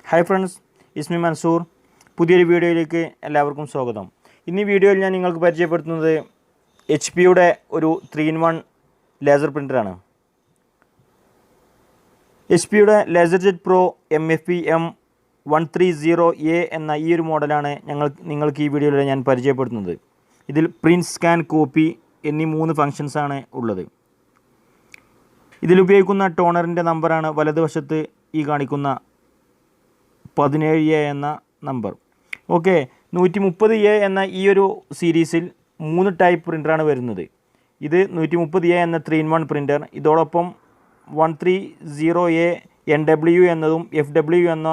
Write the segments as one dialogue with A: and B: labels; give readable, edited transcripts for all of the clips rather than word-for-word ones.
A: Hi friends, ഇസ്മി മൻസൂർ. പുതിയൊരു വീഡിയോയിലേക്ക് എല്ലാവർക്കും സ്വാഗതം. ഇന്ന് ഈ വീഡിയോയിൽ ഞാൻ നിങ്ങൾക്ക് പരിചയപ്പെടുത്തുന്നത് HP-യുടെ ഒരു 3-in-1 ലേസർ പ്രിൻ്ററാണ്. HP-യുടെ LaserJet Pro MFP M130a എന്ന ഈ ഒരു മോഡലാണ് നിങ്ങൾക്ക് ഈ വീഡിയോയിൽ ഞാൻ പരിചയപ്പെടുത്തുന്നത്. ഇതിൽ പ്രിൻറ്റ്, സ്കാൻ, കോപ്പി എന്നീ 3 ഫങ്ഷൻസാണ് ഉള്ളത്. ഇതിലുപയോഗിക്കുന്ന ടോണറിൻ്റെ നമ്പറാണ് വലതുവശത്ത് ഈ കാണിക്കുന്ന 17A എന്ന നമ്പർ. ഓക്കെ, 130A എന്ന ഈ ഒരു സീരീസിൽ 3 ടൈപ്പ് പ്രിൻ്ററാണ് വരുന്നത്. ഇത് 130A എന്ന 3-in-1 പ്രിൻ്റർ, ഇതോടൊപ്പം 130A NW എന്നതും FW എന്ന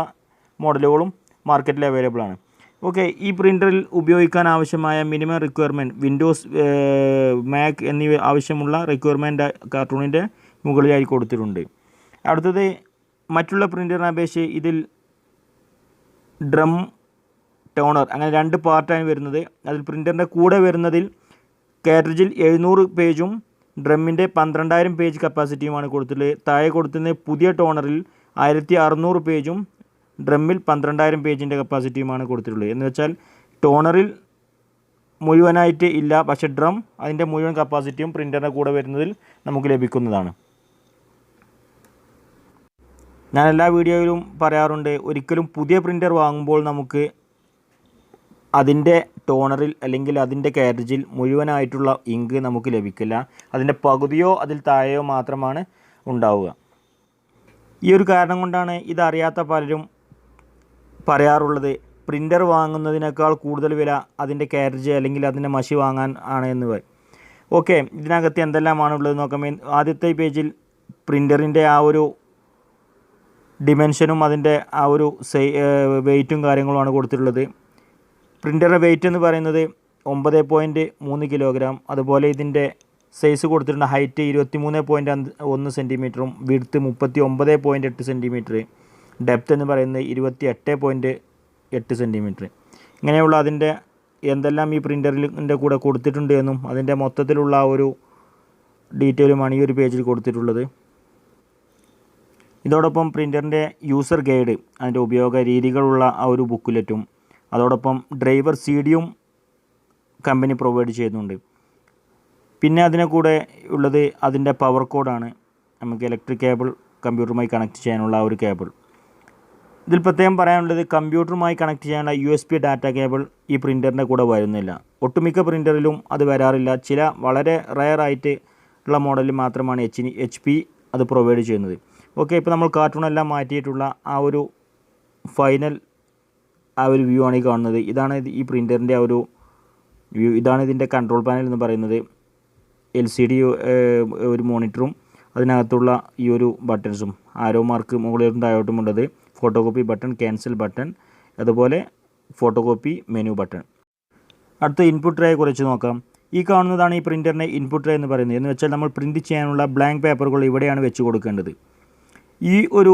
A: മോഡലുകളും മാർക്കറ്റിൽ അവൈലബിൾ ആണ്. ഓക്കെ, ഈ പ്രിൻ്ററിൽ ഉപയോഗിക്കാൻ ആവശ്യമായ മിനിമം റിക്വയർമെൻറ്റ് വിൻഡോസ്, മാക് എന്നിവ ആവശ്യമുള്ള റിക്വയർമെൻറ്റ് കാർട്ടൂണിൻ്റെ മുകളിലായി കൊടുത്തിട്ടുണ്ട്. അടുത്തത്, മറ്റുള്ള പ്രിൻ്ററിനെ അപേക്ഷിച്ച് ഇതിൽ ഡ്രം, ടോണർ അങ്ങനെ 2 പാർട്ടാണ് വരുന്നത്. അതിൽ പ്രിൻ്ററിൻ്റെ കൂടെ വരുന്നതിൽ കാർട്രിഡ്ജിൽ 700 പേജും ഡ്രമ്മിൻ്റെ 12,000 പേജ് കപ്പാസിറ്റിയുമാണ് കൊടുത്തിട്ടുള്ളത്. താഴെ കൊടുത്തിരുന്ന പുതിയ ടോണറിൽ 1600 പേജും ഡ്രമ്മിൽ 12,000 പേജിൻ്റെ കപ്പാസിറ്റിയുമാണ് കൊടുത്തിട്ടുള്ളത്. എന്ന് വെച്ചാൽ ടോണറിൽ മുഴുവനായിട്ട് ഇല്ല, പക്ഷേ ഡ്രം അതിൻ്റെ മുഴുവൻ കപ്പാസിറ്റിയും പ്രിൻ്ററിൻ്റെ കൂടെ വരുന്നതിൽ നമുക്ക് ലഭിക്കുന്നതാണ്. ഞാൻ എല്ലാ വീഡിയോയിലും പറയാറുണ്ട്, ഒരിക്കലും പുതിയ പ്രിൻ്റർ വാങ്ങുമ്പോൾ നമുക്ക് അതിൻ്റെ ടോണറിൽ അല്ലെങ്കിൽ അതിൻ്റെ കാർട്രിഡ്ജിൽ മുഴുവനായിട്ടുള്ള ഇങ്ക് നമുക്ക് ലഭിക്കില്ല. അതിൻ്റെ പകുതിയോ അതിൽ താഴെയോ മാത്രമാണ് ഉണ്ടാവുക. ഈ ഒരു കാരണം കൊണ്ടാണ് ഇതറിയാത്ത പലരും പറയാറുള്ളത്, പ്രിൻ്റർ വാങ്ങുന്നതിനേക്കാൾ കൂടുതൽ വില അതിൻ്റെ കാർട്രിഡ്ജ് അല്ലെങ്കിൽ അതിൻ്റെ മഷി വാങ്ങാൻ ആണ് എന്ന് പറയും. ഓക്കെ, ഇതിനകത്ത് എന്തെല്ലാമാണ് ഉള്ളത് നോക്കാം. ആദ്യത്തെ പേജിൽ പ്രിൻ്ററിൻ്റെ ആ ഒരു ഡിമെൻഷനും അതിൻ്റെ ആ ഒരു വെയ്റ്റും കാര്യങ്ങളുമാണ് കൊടുത്തിട്ടുള്ളത്. പ്രിൻ്ററിൻ്റെ വെയ്റ്റ് എന്ന് പറയുന്നത് 9.3 കിലോഗ്രാം. അതുപോലെ ഇതിൻ്റെ സൈസ് കൊടുത്തിട്ടുണ്ട്. ഹൈറ്റ് 23.1 സെൻറ്റിമീറ്ററും വിഡ്ത്ത് 39.8 സെൻറ്റിമീറ്റർ, ഡെപ്ത് എന്ന് പറയുന്നത് 28.8 സെൻറ്റിമീറ്റർ. ഇങ്ങനെയുള്ള അതിൻ്റെ എന്തെല്ലാം ഈ പ്രിൻ്ററിൻ്റെ കൂടെ കൊടുത്തിട്ടുണ്ട് എന്നും അതിൻ്റെ മൊത്തത്തിലുള്ള ആ ഒരു ഡീറ്റെയിലുമാണ് ഈ ഒരു പേജിൽ കൊടുത്തിട്ടുള്ളത്. ഇതോടൊപ്പം പ്രിൻ്ററിൻ്റെ യൂസർ ഗൈഡ്, അതിൻ്റെ ഉപയോഗ രീതികളുള്ള ആ ഒരു ബുക്ക്ലെറ്റും അതോടൊപ്പം ഡ്രൈവർ CD-യും കമ്പനി പ്രൊവൈഡ് ചെയ്യുന്നുണ്ട്. പിന്നെ അതിനെ കൂടെ ഉള്ളത് അതിൻ്റെ പവർ കോഡാണ്. നമുക്ക് ഇലക്ട്രിക് കേബിൾ കമ്പ്യൂട്ടറുമായി കണക്ട് ചെയ്യാനുള്ള ആ ഒരു കേബിൾ. ഇതിൽ പ്രത്യേകം പറയാനുള്ളത്, കമ്പ്യൂട്ടറുമായി കണക്ട് ചെയ്യാനുള്ള USB ഡാറ്റ കേബിൾ ഈ പ്രിൻ്ററിൻ്റെ കൂടെ വരുന്നില്ല. ഒട്ടുമിക്ക പ്രിൻ്ററിലും അത് വരാറില്ല. ചില വളരെ റയർ ആയിട്ട് ഉള്ള മോഡലിൽ മാത്രമാണ് HP അത് പ്രൊവൈഡ് ചെയ്യുന്നത്. ഓക്കെ, ഇപ്പോൾ നമ്മൾ കാർട്ടൂണെല്ലാം മാറ്റിയിട്ടുള്ള ആ ഒരു ഫൈനൽ ആ ഒരു വ്യൂ ആണ് ഈ കാണുന്നത്. ഇതാണ് ഈ പ്രിൻ്ററിൻ്റെ ആ ഒരു വ്യൂ. ഇതാണ് ഇതിൻ്റെ കൺട്രോൾ പാനൽ എന്ന് പറയുന്നത്. LCD ഒരു മോണിറ്ററും അതിനകത്തുള്ള ഈ ഒരു ബട്ടൺസും ആരോ മാർക്ക് മുകളിലോട്ടും താഴോട്ടും ഉള്ളത്, ഫോട്ടോകോപ്പി ബട്ടൺ, ക്യാൻസൽ ബട്ടൺ, അതുപോലെ ഫോട്ടോകോപ്പി മെനു ബട്ടൺ. അടുത്ത ഇൻപുട്ട് ട്രേയെ കുറിച്ച് നോക്കാം. ഈ കാണുന്നതാണ് ഈ പ്രിൻ്ററിൻ്റെ ഇൻപുട്ട് ട്രേ എന്ന് പറയുന്നത്. എന്ന് വെച്ചാൽ നമ്മൾ പ്രിൻറ്റ് ചെയ്യാനുള്ള ബ്ലാങ്ക് പേപ്പറുകൾ ഇവിടെയാണ് വെച്ച് കൊടുക്കേണ്ടത്. ഈ ഒരു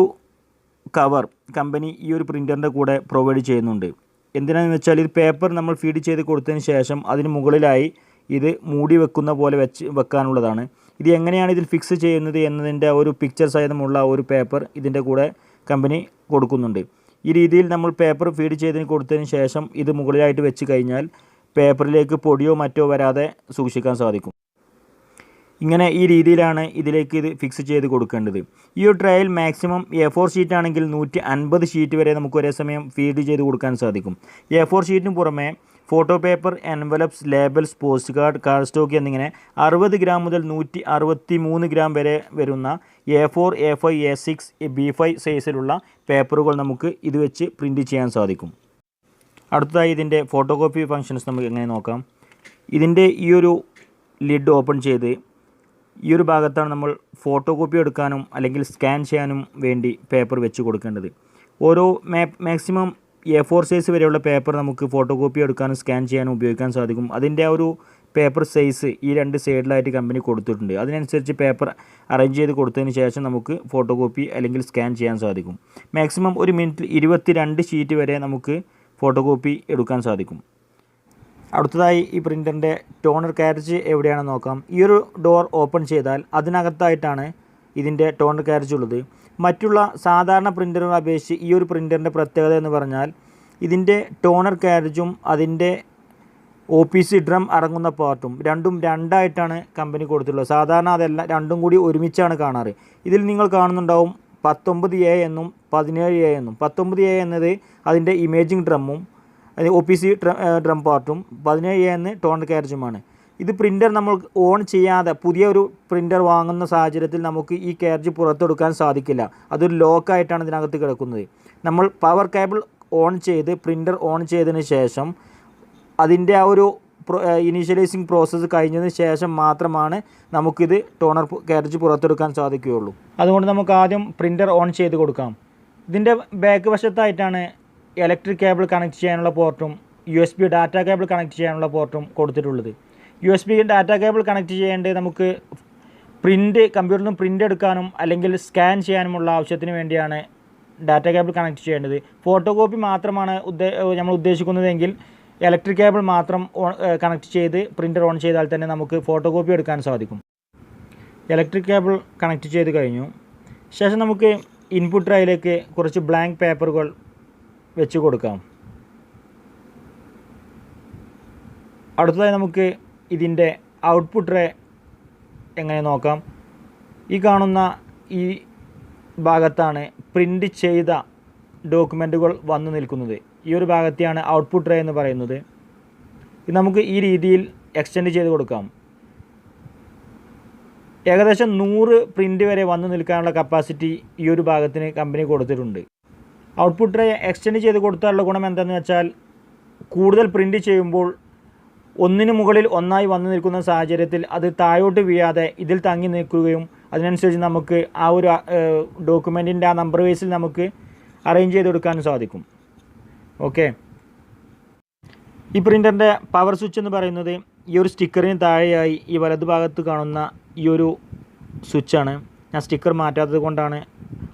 A: കവർ കമ്പനി ഈ ഒരു പ്രിൻ്ററിൻ്റെ കൂടെ പ്രൊവൈഡ് ചെയ്യുന്നുണ്ട്. എന്തിനാണെന്ന് വെച്ചാൽ ഇത് പേപ്പർ നമ്മൾ ഫീഡ് ചെയ്ത് കൊടുത്തതിന് ശേഷം അതിന് മുകളിലായി ഇത് മൂടി വെക്കുന്ന പോലെ വെക്കാനുള്ളതാണ്. ഇത് എങ്ങനെയാണ് ഇതിൽ ഫിക്സ് ചെയ്യുന്നത് എന്നതിൻ്റെ ഒരു പിക്ചർ സഹിതമുള്ള ഒരു പേപ്പർ ഇതിൻ്റെ കൂടെ കമ്പനി കൊടുക്കുന്നുണ്ട്. ഈ രീതിയിൽ നമ്മൾ പേപ്പർ ഫീഡ് കൊടുത്തതിന് ശേഷം ഇത് മുകളിലായിട്ട് വെച്ച് കഴിഞ്ഞാൽ പേപ്പറിലേക്ക് പൊടിയോ മറ്റോ വരാതെ സൂക്ഷിക്കാൻ സാധിക്കും. ഇങ്ങനെ ഈ രീതിയിലാണ് ഇതിലേക്ക് ഇത് ഫിക്സ് ചെയ്ത് കൊടുക്കേണ്ടത്. ഈ ഒരു ട്രേയിൽ മാക്സിമം A4 ഷീറ്റ് ആണെങ്കിൽ 150 ഷീറ്റ് വരെ നമുക്ക് ഒരേ സമയം ഫീഡ് ചെയ്ത് കൊടുക്കാൻ സാധിക്കും. A4 ഷീറ്റിന് പുറമെ photo paper, envelops, labels, post card, card stock എന്നിങ്ങനെ 60 ഗ്രാം മുതൽ 163 ഗ്രാം വരെ വരുന്ന A4, A5, A6, B5 സൈസിലുള്ള പേപ്പറുകൾ നമുക്ക് ഇത് വെച്ച് പ്രിൻറ്റ് ചെയ്യാൻ സാധിക്കും. അടുത്തതായി ഇതിൻ്റെ ഫോട്ടോകോപ്പി ഫങ്ഷൻസ് നമുക്ക് എങ്ങനെ നോക്കാം. ഇതിൻ്റെ ഈ ഒരു ലിഡ് ഓപ്പൺ ചെയ്ത് ഈ ഒരു ഭാഗത്താണ് നമ്മൾ ഫോട്ടോകോപ്പി എടുക്കാനും അല്ലെങ്കിൽ സ്കാൻ ചെയ്യാനും വേണ്ടി പേപ്പർ വെച്ച് കൊടുക്കേണ്ടത്. ഓരോ മാക്സിമം A4 സൈസ് വരെയുള്ള പേപ്പർ നമുക്ക് ഫോട്ടോകോപ്പി എടുക്കാനും സ്കാൻ ചെയ്യാനും ഉപയോഗിക്കാൻ സാധിക്കും. അതിൻ്റെ ആ ഒരു പേപ്പർ സൈസ് ഈ 2 സൈഡിലായിട്ട് കമ്പനി കൊടുത്തിട്ടുണ്ട്. അതിനനുസരിച്ച് പേപ്പർ അറേഞ്ച് ചെയ്ത് കൊടുത്തതിന് ശേഷം നമുക്ക് ഫോട്ടോകോപ്പി അല്ലെങ്കിൽ സ്കാൻ ചെയ്യാൻ സാധിക്കും. മാക്സിമം ഒരു മിനിറ്റിൽ 22 ഷീറ്റ് വരെ നമുക്ക് ഫോട്ടോകോപ്പി എടുക്കാൻ സാധിക്കും. അടുത്തതായി ഈ പ്രിൻ്ററിൻ്റെ ടോണർ കാർട്രിഡ്ജ് എവിടെയാണെന്ന് നോക്കാം. ഈ ഒരു ഡോർ ഓപ്പൺ ചെയ്താൽ അതിനകത്തായിട്ടാണ് ഇതിൻ്റെ ടോണർ കാർട്രിഡ്ജ് ഉള്ളത്. മറ്റുള്ള സാധാരണ പ്രിൻ്ററുകളെ അപേക്ഷിച്ച് ഈ ഒരു പ്രിൻ്ററിൻ്റെ പ്രത്യേകത എന്ന് പറഞ്ഞാൽ ഇതിൻ്റെ ടോണർ കാരേജും അതിൻ്റെ OPC ഡ്രം അടങ്ങുന്ന പാർട്ടും രണ്ടും രണ്ടായിട്ടാണ് കമ്പനി കൊടുത്തിട്ടുള്ളത്. സാധാരണ അതെല്ലാം രണ്ടും കൂടി ഒരുമിച്ചാണ് കാണാറ്. ഇതിൽ നിങ്ങൾ കാണുന്നുണ്ടാവും 19A എന്നും 17A എന്നും. 19A എന്നത് അതിൻ്റെ ഇമേജിംഗ് ഡ്രമ്മും OPC ഡ്രം പാർട്ടും 17A എന്ന് ടോണർ കാരേജുമാണ്. ഇത് പ്രിൻ്റർ നമ്മൾ ഓൺ ചെയ്യാതെ പുതിയ ഒരു പ്രിൻ്റർ വാങ്ങുന്ന സാഹചര്യത്തിൽ നമുക്ക് ഈ കാരേജ് പുറത്തെടുക്കാൻ സാധിക്കില്ല. അതൊരു ലോക്കായിട്ടാണ് ഇതിനകത്ത് കിടക്കുന്നത്. നമ്മൾ പവർ കേബിൾ ഓൺ ചെയ്ത് പ്രിൻ്റർ ഓൺ ചെയ്തതിന് ശേഷം അതിൻ്റെ ആ ഒരു ഇനീഷ്യലൈസിങ് പ്രോസസ്സ് കഴിഞ്ഞതിന് ശേഷം മാത്രമാണ് നമുക്കിത് ടോണർ കാരേജ് പുറത്തെടുക്കാൻ സാധിക്കുകയുള്ളൂ. അതുകൊണ്ട് നമുക്ക് ആദ്യം പ്രിൻ്റർ ഓൺ ചെയ്ത് കൊടുക്കാം. ഇതിൻ്റെ ബാക്ക് വശത്തായിട്ടാണ് ഇലക്ട്രിക് കേബിൾ കണക്ട് ചെയ്യാനുള്ള പോർട്ടും USB ഡാറ്റ കേബിൾ കണക്ട് ചെയ്യാനുള്ള പോർട്ടും കൊടുത്തിട്ടുള്ളത്. USB ഡാറ്റ കേബിൾ കണക്ട് ചെയ്യേണ്ടത് നമുക്ക് കമ്പ്യൂട്ടറിൽ നിന്ന് പ്രിൻ്റ് എടുക്കാനും അല്ലെങ്കിൽ സ്കാൻ ചെയ്യാനുമുള്ള ആവശ്യത്തിന് വേണ്ടിയാണ് ഡാറ്റ കേബിൾ കണക്ട് ചെയ്യേണ്ടത്. ഫോട്ടോകോപ്പി മാത്രമാണ് നമ്മൾ ഉദ്ദേശിക്കുന്നതെങ്കിൽ ഇലക്ട്രിക് കേബിൾ മാത്രം കണക്ട് ചെയ്ത് പ്രിൻ്റർ ഓൺ ചെയ്താൽ തന്നെ നമുക്ക് ഫോട്ടോകോപ്പി എടുക്കാൻ സാധിക്കും. ഇലക്ട്രിക് കേബിൾ കണക്ട് ചെയ്ത് കഴിഞ്ഞു. ശേഷം നമുക്ക് ഇൻപുട്ട് ട്രേയിലേക്ക് കുറച്ച് ബ്ലാങ്ക് പേപ്പറുകൾ വെച്ച് കൊടുക്കാം. അടുത്തതായി നമുക്ക് ഇതിൻ്റെ ഔട്ട്പുട്ട് ട്രേ എങ്ങനെ നോക്കാം. ഈ കാണുന്ന ഈ ഭാഗത്താണ് പ്രിൻ്റ് ചെയ്ത ഡോക്യുമെൻറ്റുകൾ വന്നു നിൽക്കുന്നത്. ഈ ഒരു ഭാഗത്തെയാണ് ഔട്ട്പുട്ട് ട്രേ എന്ന് പറയുന്നത്. ഇത് നമുക്ക് ഈ രീതിയിൽ എക്സ്റ്റെൻഡ് ചെയ്ത് കൊടുക്കാം. ഏകദേശം 100 പ്രിൻ്റ് വരെ വന്നു നിൽക്കാനുള്ള കപ്പാസിറ്റി ഈ ഒരു ഭാഗത്തിന് കമ്പനി കൊടുത്തിട്ടുണ്ട്. ഔട്ട്പുട്ട് ട്രേ എക്സ്റ്റെൻഡ് ചെയ്ത് കൊടുത്താലുള്ള ഗുണം എന്താണെന്ന് വെച്ചാൽ കൂടുതൽ പ്രിൻ്റ് ചെയ്യുമ്പോൾ ഒന്നിനു മുകളിൽ ഒന്നായി വന്നു നിൽക്കുന്ന സാഹചര്യത്തിൽ അത് താഴോട്ട് വീഴാതെ ഇതിൽ തങ്ങി നിൽക്കുകയും അതിനനുസരിച്ച് നമുക്ക് ആ ഒരു ഡോക്യുമെൻറ്റിൻ്റെ ആ നമ്പർ വൈസിൽ നമുക്ക് അറേഞ്ച് ചെയ്ത് കൊടുക്കാനും സാധിക്കും. ഓക്കെ, ഈ പ്രിൻ്ററിൻ്റെ പവർ സ്വിച്ച് എന്ന് പറയുന്നത് ഈ ഒരു സ്റ്റിക്കറിന് താഴെയായി ഈ വലതുഭാഗത്ത് കാണുന്ന ഈ ഒരു സ്വിച്ചാണ്. ഞാൻ സ്റ്റിക്കർ മാറ്റാത്തത് കൊണ്ടാണ്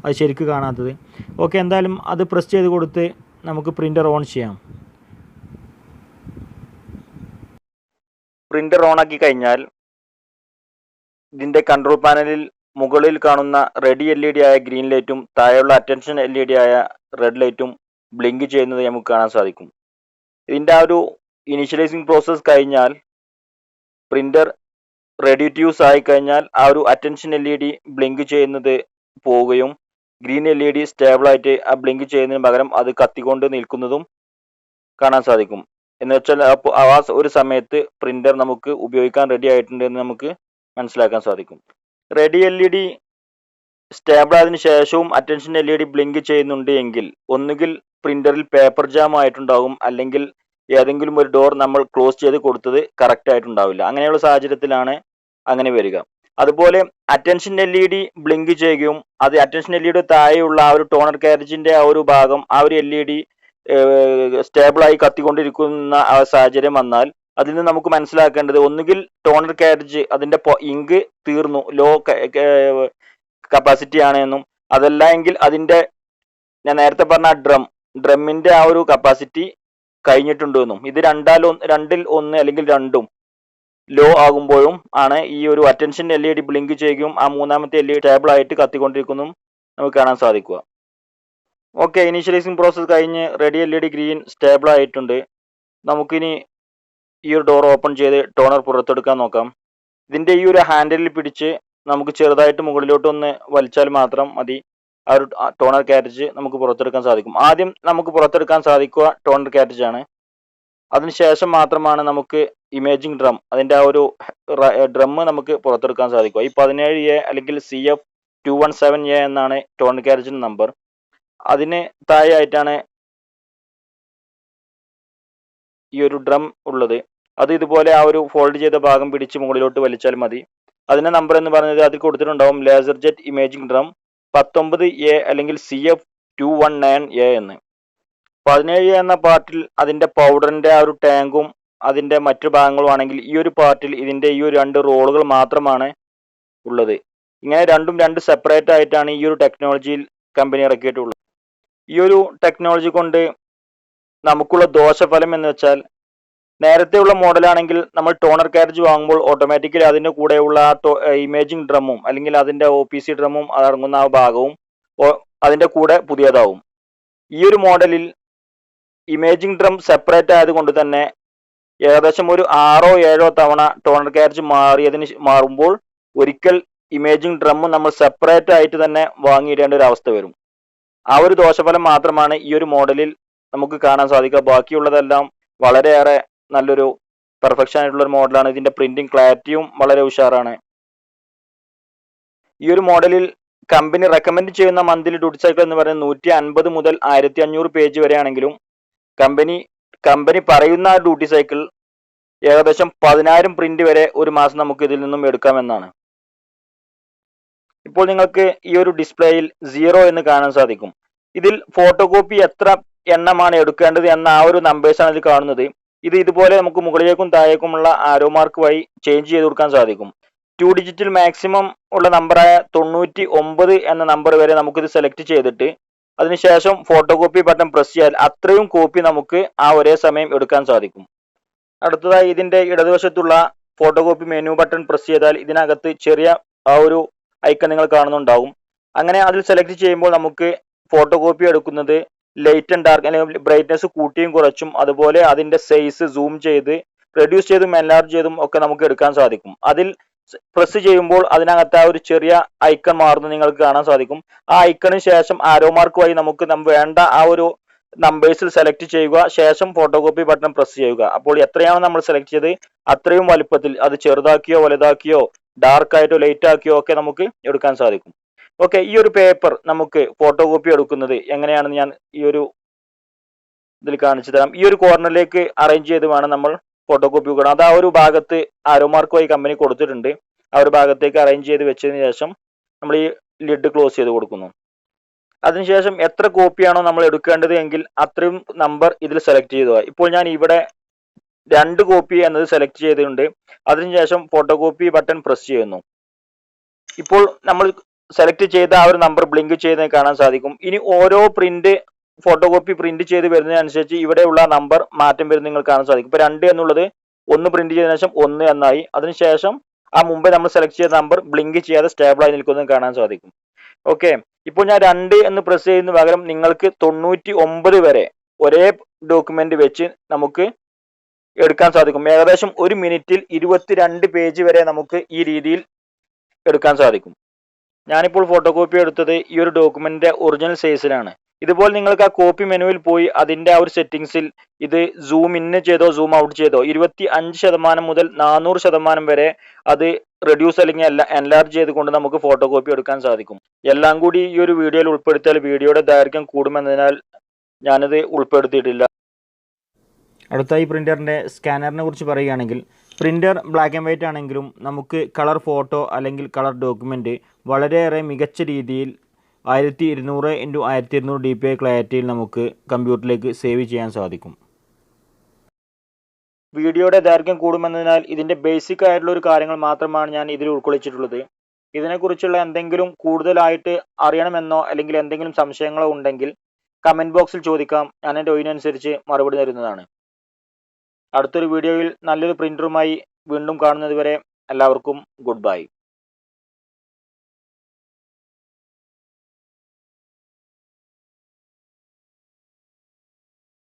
A: അത് ശരിക്കും കാണാത്തത്. ഓക്കെ, എന്തായാലും അത് പ്രസ് ചെയ്ത് കൊടുത്ത് നമുക്ക് പ്രിൻ്റർ ഓൺ ചെയ്യാം.
B: പ്രിൻ്റർ ഓണാക്കി കഴിഞ്ഞാൽ ഇതിൻ്റെ കൺട്രോൾ പാനലിൽ മുകളിൽ കാണുന്ന റെഡി LED ആയ ഗ്രീൻ ലൈറ്റും താഴെയുള്ള അറ്റൻഷൻ LED ആയ റെഡ് ലൈറ്റും ബ്ലിങ്ക് ചെയ്യുന്നത് നമുക്ക് കാണാൻ സാധിക്കും. ഇതിൻ്റെ ആ ഒരു ഇനീഷ്യലൈസിങ് പ്രോസസ്സ് കഴിഞ്ഞാൽ പ്രിൻ്റർ റെഡി ടു യൂസ് ആയി കഴിഞ്ഞാൽ ആ ഒരു അറ്റൻഷൻ LED ബ്ലിങ്ക് ചെയ്യുന്നത് പോവുകയും ഗ്രീൻ LED സ്റ്റേബിളായിട്ട് ആ ബ്ലിങ്ക് ചെയ്യുന്നതിന് പകരം അത് കത്തിക്കൊണ്ട് നിൽക്കുന്നതും കാണാൻ സാധിക്കും. എന്ന് വെച്ചാൽ ആ ഒരു സമയത്ത് പ്രിൻ്റർ നമുക്ക് ഉപയോഗിക്കാൻ റെഡി ആയിട്ടുണ്ട് എന്ന് നമുക്ക് മനസ്സിലാക്കാൻ സാധിക്കും. റെഡി LED സ്റ്റേബിൾ ആയതിനു ശേഷവും അറ്റൻഷൻ LED ബ്ലിങ്ക് ചെയ്യുന്നുണ്ട് എങ്കിൽ ഒന്നുകിൽ പ്രിൻ്ററിൽ പേപ്പർ ജാം ആയിട്ടുണ്ടാകും, അല്ലെങ്കിൽ ഏതെങ്കിലും ഒരു ഡോർ നമ്മൾ ക്ലോസ് ചെയ്ത് കൊടുത്തത് കറക്റ്റ് ആയിട്ടുണ്ടാവില്ല. അങ്ങനെയുള്ള സാഹചര്യത്തിലാണ് അങ്ങനെ വരിക. അതുപോലെ അറ്റൻഷൻ LED ബ്ലിങ്ക് ചെയ്യുകയും അത് അറ്റൻഷൻ LED താഴെയുള്ള ആ ഒരു ടോണർ കാരേജിൻ്റെ ആ ഒരു ഭാഗം ആ ഒരു LED സ്റ്റേബിളായി കത്തിക്കൊണ്ടിരിക്കുന്ന ആ സാഹചര്യം വന്നാൽ അതിൽ നിന്ന് നമുക്ക് മനസ്സിലാക്കേണ്ടത് ഒന്നുകിൽ ടോണർ കാരേജ് അതിൻ്റെ ഇങ്ക് തീർന്നു, ലോ കപ്പാസിറ്റി ആണ് എന്നും, അതല്ല എങ്കിൽ അതിൻ്റെ ഞാൻ നേരത്തെ പറഞ്ഞ ഡ്രമ്മിൻ്റെ ആ ഒരു കപ്പാസിറ്റി കഴിഞ്ഞിട്ടുണ്ട് എന്നും. ഇത് രണ്ടിൽ ഒന്ന് അല്ലെങ്കിൽ രണ്ടും ലോ ആകുമ്പോഴും ആണ് ഈ ഒരു അറ്റൻഷൻ LED ബ്ലിങ്ക് ചെയ്യുകയും ആ മൂന്നാമത്തെ LED സ്റ്റേബിൾ ആയിട്ട് കത്തിക്കൊണ്ടിരിക്കുന്നതും നമുക്ക് കാണാൻ സാധിക്കുക. ഓക്കെ, ഇനീഷ്യലൈസിങ് പ്രോസസ്സ് കഴിഞ്ഞ് റെഡി LED ഗ്രീൻ സ്റ്റേബിൾ ആയിട്ടുണ്ട്. നമുക്കിനി ഈ ഒരു ഡോർ ഓപ്പൺ ചെയ്ത് ടോണർ പുറത്തെടുക്കാൻ നോക്കാം. ഇതിൻ്റെ ഈ ഒരു ഹാൻഡിലിൽ പിടിച്ച് നമുക്ക് ചെറുതായിട്ട് മുകളിലോട്ട് ഒന്ന് വലിച്ചാൽ മാത്രം മതി ആ ഒരു ടോണർ കാരേജ് നമുക്ക് പുറത്തെടുക്കാൻ സാധിക്കും. ആദ്യം നമുക്ക് പുറത്തെടുക്കാൻ സാധിക്കുക ടോണർ കാരേജ് ആണ്. അതിനുശേഷം മാത്രമാണ് നമുക്ക് ഇമേജിംഗ് ഡ്രം അതിൻ്റെ ആ ഒരു ഡ്രം നമുക്ക് പുറത്തെടുക്കാൻ സാധിക്കുക. ഈ 17A അല്ലെങ്കിൽ CF217A എന്നാണ് ടോണർ കാരേജിൻ്റെ നമ്പർ. അതിന് താഴെയായിട്ടാണ് ഈ ഒരു ഡ്രം ഉള്ളത്. അത് ഇതുപോലെ ആ ഒരു ഫോൾഡ് ചെയ്ത ഭാഗം പിടിച്ച് മുകളിലോട്ട് വലിച്ചാൽ മതി. അതിൻ്റെ നമ്പർ എന്ന് പറയുന്നത് അതിൽ കൊടുത്തിട്ടുണ്ടാവും LaserJet ഇമേജിംഗ് ഡ്രം 19A അല്ലെങ്കിൽ CF219A എന്ന്. 17A എന്ന പാർട്ടിൽ അതിൻ്റെ പൗഡറിൻ്റെ ആ ഒരു ടാങ്കും അതിൻ്റെ മറ്റു ഭാഗങ്ങളും ആണെങ്കിൽ ഈ ഒരു പാർട്ടിൽ ഇതിൻ്റെ ഈ ഒരു 2 റോളുകൾ മാത്രമാണ് ഉള്ളത്. ഇങ്ങനെ രണ്ട് സെപ്പറേറ്റ് ആയിട്ടാണ് ഈ ഒരു ടെക്നോളജിയിൽ കമ്പനി ഇറക്കിയിട്ടുള്ളത്. ഈ ഒരു ടെക്നോളജി കൊണ്ട് നമുക്കുള്ള ദോഷഫലം എന്ന് വെച്ചാൽ നേരത്തെയുള്ള മോഡലാണെങ്കിൽ നമ്മൾ ടോണർ കാരേജ് വാങ്ങുമ്പോൾ ഓട്ടോമാറ്റിക്കലി അതിൻ്റെ കൂടെയുള്ള ഇമേജിംഗ് ഡ്രമ്മും അല്ലെങ്കിൽ അതിൻ്റെ OPC ഡ്രമ്മും അടങ്ങുന്ന ആ ഭാഗവും അതിൻ്റെ കൂടെ പുതിയതാവും. ഈ ഒരു മോഡലിൽ ഇമേജിംഗ് ഡ്രം സെപ്പറേറ്റ് ആയതുകൊണ്ട് തന്നെ ഏകദേശം ഒരു 6-7 തവണ ടോണർ കാർട്രിഡ്ജ് മാറുമ്പോൾ ഒരിക്കൽ ഇമേജിംഗ് ഡ്രമ്മും നമ്മൾ സെപ്പറേറ്റ് ആയിട്ട് തന്നെ വാങ്ങിയിടേണ്ട ഒരു അവസ്ഥ വരും. ആ ഒരു ദോഷഫലം മാത്രമാണ് ഈ ഒരു മോഡലിൽ നമുക്ക് കാണാൻ സാധിക്കുക. ബാക്കിയുള്ളതെല്ലാം വളരെയേറെ നല്ലൊരു പെർഫെക്ഷൻ ആയിട്ടുള്ള ഒരു മോഡലാണ്. ഇതിന്റെ പ്രിന്റിംഗ് ക്ലാരിറ്റിയും വളരെ ഉഷാറാണ്. ഈ ഒരു മോഡലിൽ കമ്പനി റെക്കമെൻഡ് ചെയ്യുന്ന മന്ത്ലി ഡ്യൂട്ടി സൈക്കിൾ എന്ന് പറയുന്നത് 150 മുതൽ 1500 പേജ് വരെയാണെങ്കിലും കമ്പനി പറയുന്ന ഡ്യൂട്ടി സൈക്കിൾ ഏകദേശം 10,000 പ്രിന്റ് വരെ ഒരു മാസം നമുക്ക് ഇതിൽ നിന്നും എടുക്കാമെന്നാണ്. ഇപ്പോൾ നിങ്ങൾക്ക് ഈ ഒരു ഡിസ്പ്ലേയിൽ 0 എന്ന് കാണാൻ സാധിക്കും. ഇതിൽ ഫോട്ടോകോപ്പി എത്ര എണ്ണമാണ് എടുക്കേണ്ടത് എന്ന ആ ഒരു നമ്പേഴ്സാണ് ഇതിൽ കാണുന്നത്. ഇത് ഇതുപോലെ നമുക്ക് മുകളിലേക്കും താഴേക്കുമുള്ള ആരോ മാർക്ക് വഴി ചേഞ്ച് ചെയ്ത് കൊടുക്കാൻ സാധിക്കും. 2 ഡിജിറ്റിൽ മാക്സിമം ഉള്ള നമ്പറായ 99 എന്ന നമ്പർ വരെ നമുക്കിത് സെലക്ട് ചെയ്തിട്ട് അതിനുശേഷം ഫോട്ടോകോപ്പി ബട്ടൺ പ്രസ് ചെയ്യാൻ അത്രയും കോപ്പി നമുക്ക് ആ ഒരേ സമയം എടുക്കാൻ സാധിക്കും. അടുത്തതായി ഇതിന്റെ ഇടതുവശത്തുള്ള ഫോട്ടോകോപ്പി മെനു ബട്ടൺ പ്രസ് ചെയ്താൽ ഇതിനകത്ത് ചെറിയ ആ ഒരു ഐക്കൺ നിങ്ങൾ കാണുന്നുണ്ടാവും. അങ്ങനെ അതിൽ സെലക്ട് ചെയ്യുമ്പോൾ നമുക്ക് ഫോട്ടോകോപ്പി എടുക്കുന്നത് ലൈറ്റൻ ഡാർക്ക് അല്ലെങ്കിൽ ബ്രൈറ്റ്നസ് കൂട്ടിയും കുറച്ചും അതുപോലെ അതിന്റെ സൈസ് സൂം ചെയ്ത് റെഡ്യൂസ് ചെയ്തും എൻലാർജ് ചെയ്തും ഒക്കെ നമുക്ക് എടുക്കാൻ സാധിക്കും. അതിൽ പ്രസ് ചെയ്യുമ്പോൾ അതിനകത്ത് ആ ഒരു ചെറിയ ഐക്കൺ മാറുന്നത് നിങ്ങൾക്ക് കാണാൻ സാധിക്കും. ആ ഐക്കണിന് ശേഷം ആരോ മാർക്ക് വഴി നമുക്ക് വേണ്ട ആ ഒരു നമ്പേഴ്സിൽ സെലക്ട് ചെയ്യുക, ശേഷം ഫോട്ടോകോപ്പി ബട്ടൺ പ്രസ് ചെയ്യുക. അപ്പോൾ എത്രയാണോ നമ്മൾ സെലക്ട് ചെയ്ത് അത്രയും വലുപ്പത്തിൽ അത് ചെറുതാക്കിയോ വലുതാക്കിയോ ഡാർക്ക് ആയിട്ടോ ലൈറ്റ് ആക്കിയോ ഒക്കെ നമുക്ക് എടുക്കാൻ സാധിക്കും. ഓക്കെ, ഈ ഒരു പേപ്പർ നമുക്ക് ഫോട്ടോകോപ്പി എടുക്കുന്നത് എങ്ങനെയാണെന്ന് ഞാൻ ഈ ഒരു ഇതിൽ കാണിച്ചു തരാം. ഈ ഒരു കോർണറിലേക്ക് അറേഞ്ച് ചെയ്ത് വേണം നമ്മൾ ഫോട്ടോകോപ്പി വെക്കണം. അത് ആ ഒരു ഭാഗത്ത് ആരോ മാർക്ക് വഴി കമ്പനി കൊടുത്തിട്ടുണ്ട്. ആ ഒരു ഭാഗത്തേക്ക് അറേഞ്ച് ചെയ്ത് വെച്ചതിന് ശേഷം നമ്മൾ ഈ ലിഡ് ക്ലോസ് ചെയ്ത് കൊടുക്കുന്നു. അതിനുശേഷം എത്ര കോപ്പിയാണോ നമ്മൾ എടുക്കേണ്ടത് എങ്കിൽ അത്രയും നമ്പർ ഇതിൽ സെലക്ട് ചെയ്യുക. ഇപ്പോൾ ഞാൻ ഇവിടെ 2 കോപ്പി എന്നത് സെലക്ട് ചെയ്തിട്ടുണ്ട്. അതിനുശേഷം ഫോട്ടോകോപ്പി ബട്ടൺ പ്രസ് ചെയ്യുന്നു. ഇപ്പോൾ നമ്മൾ സെലക്ട് ചെയ്ത ആ ഒരു നമ്പർ ബ്ലിങ്ക് ചെയ്ത് കാണാൻ സാധിക്കും. ഇനി ഓരോ ഫോട്ടോകോപ്പി പ്രിന്റ് ചെയ്ത് വരുന്നതിനനുസരിച്ച് ഇവിടെയുള്ള നമ്പർ മാറ്റം വരുന്നത് നിങ്ങൾ കാണാൻ സാധിക്കും. ഇപ്പോൾ 2 എന്നുള്ളത് 1 പ്രിന്റ് ചെയ്തതിനു ശേഷം 1 എന്നായി. അതിനുശേഷം ആ മുമ്പേ നമ്മൾ സെലക്ട് ചെയ്ത നമ്പർ ബ്ലിങ്ക് ചെയ്യാതെ സ്റ്റേബിളായി നിൽക്കുന്നത് കാണാൻ സാധിക്കും. ഓക്കെ, ഇപ്പോൾ ഞാൻ 2 എന്ന് പ്രസ് ചെയ്യുന്ന പകരം നിങ്ങൾക്ക് 99 വരെ ഒരേ ഡോക്യുമെന്റ് വെച്ച് നമുക്ക് എടുക്കാൻ സാധിക്കും. ഏകദേശം 1 മിനിറ്റിൽ 22 പേജ് വരെ നമുക്ക് ഈ രീതിയിൽ എടുക്കാൻ സാധിക്കും. ഞാനിപ്പോൾ ഫോട്ടോകോപ്പി എടുത്തത് ഈ ഒരു ഡോക്യുമെന്റിന്റെ ഒറിജിനൽ സൈസിലാണ്. ഇതുപോലെ നിങ്ങൾക്ക് ആ കോപ്പി മെനുവിൽ പോയി അതിന്റെ ആ ഒരു സെറ്റിംഗ്സിൽ ഇത് സൂം ഇൻ ചെയ്തോ സൂം ഔട്ട് ചെയ്തോ 25% മുതൽ 400% വരെ അത് റെഡ്യൂസ് അല്ലെങ്കിൽ എൻലാർജ് ചെയ്തുകൊണ്ട് നമുക്ക് ഫോട്ടോകോപ്പി എടുക്കാൻ സാധിക്കും. എല്ലാം കൂടി ഈ ഒരു വീഡിയോയിൽ ഉൾപ്പെടുത്തിയാൽ വീഡിയോയുടെ ദൈർഘ്യം കൂടുമെന്നതിനാൽ ഞാനത് ഉൾപ്പെടുത്തിയിട്ടില്ല.
A: അടുത്തായി പ്രിൻ്ററിൻ്റെ സ്കാനറിനെ കുറിച്ച് പറയുകയാണെങ്കിൽ പ്രിൻ്റർ ബ്ലാക്ക് ആൻഡ് വൈറ്റ് ആണെങ്കിലും നമുക്ക് കളർ ഫോട്ടോ അല്ലെങ്കിൽ കളർ ഡോക്യുമെൻ്റ് വളരെയേറെ മികച്ച രീതിയിൽ 1200x1200 dpi ക്ലാരിറ്റിയിൽ നമുക്ക് കമ്പ്യൂട്ടറിലേക്ക് സേവ് ചെയ്യാൻ സാധിക്കും.
B: വീഡിയോയുടെ ദൈർഘ്യം കൂടുമെന്നതിനാൽ ഇതിൻ്റെ ബേസിക് ആയിട്ടുള്ള ഒരു കാര്യങ്ങൾ മാത്രമാണ് ഞാൻ ഇതിൽ ഉൾക്കൊള്ളിച്ചിട്ടുള്ളത്. ഇതിനെക്കുറിച്ചുള്ള എന്തെങ്കിലും കൂടുതലായിട്ട് അറിയണമെന്നോ അല്ലെങ്കിൽ എന്തെങ്കിലും സംശയങ്ങളോ ഉണ്ടെങ്കിൽ കമൻറ്റ് ബോക്സിൽ ചോദിക്കാം. ഞാൻ എൻ്റെ ഒഴിവിനനുസരിച്ച് മറുപടി തരുന്നതാണ്. അടുത്തൊരു വീഡിയോയിൽ നല്ലൊരു പ്രിൻ്ററുമായി വീണ്ടും കാണുന്നത് വരെ എല്ലാവർക്കും ഗുഡ് ബൈ.